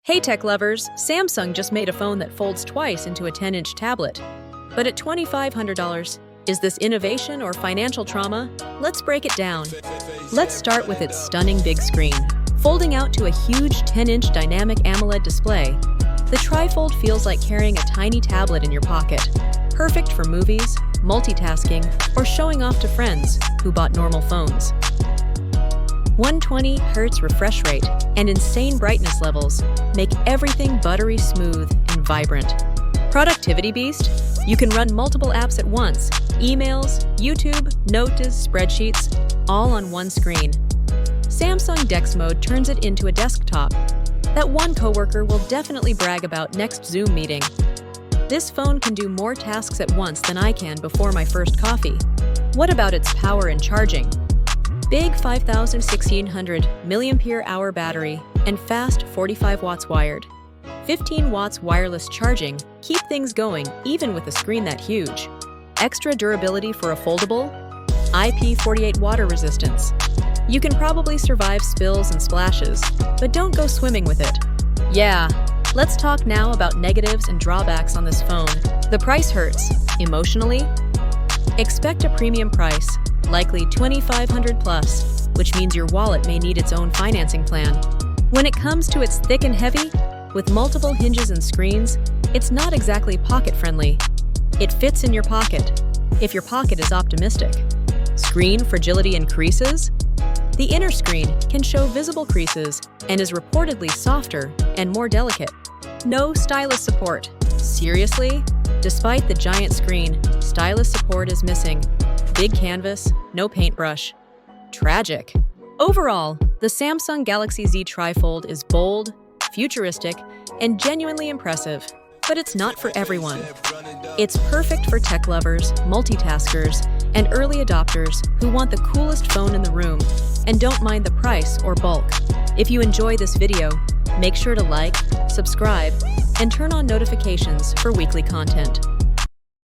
Hey tech lovers, Samsung just made a phone that folds twice into a 10-inch tablet. But at $2,500, is this innovation or financial trauma? Let's break it down. Let's start with its stunning big screen. Folding out to a huge 10-inch Dynamic AMOLED display, the TriFold feels like carrying a tiny tablet in your pocket. Perfect for movies, multitasking, or showing off to friends who bought normal phones. 120Hz refresh rate and insane brightness levels make everything buttery smooth and vibrant. Productivity beast? You can run multiple apps at once: emails, YouTube, notes, spreadsheets, all on one screen. Samsung DeX mode turns it into a desktop that one coworker will definitely brag about next Zoom meeting. This phone can do more tasks at once than I can before my first coffee. What about its power and charging? Big 5,1600 mAh battery and fast 45 watts wired. 15 watts wireless charging keep things going even with a screen that huge. Extra durability for a foldable, IP48 water resistance. You can probably survive spills and splashes, but don't go swimming with it. Yeah, let's talk now about negatives and drawbacks on this phone. The price hurts. Emotionally? Expect a premium price, likely $2,500 plus, which means your wallet may need its own financing plan. When it comes to its thick and heavy, with multiple hinges and screens, it's not exactly pocket-friendly. It fits in your pocket, if your pocket is optimistic. Screen fragility and creases? The inner screen can show visible creases and is reportedly softer and more delicate. No stylus support. Seriously? Despite the giant screen, stylus support is missing. Big canvas, no paintbrush. Tragic. Overall, the Samsung Galaxy Z TriFold is bold, futuristic, and genuinely impressive, but it's not for everyone. It's perfect for tech lovers, multitaskers, and early adopters who want the coolest phone in the room and don't mind the price or bulk. If you enjoy this video, make sure to like, subscribe, and turn on notifications for weekly content.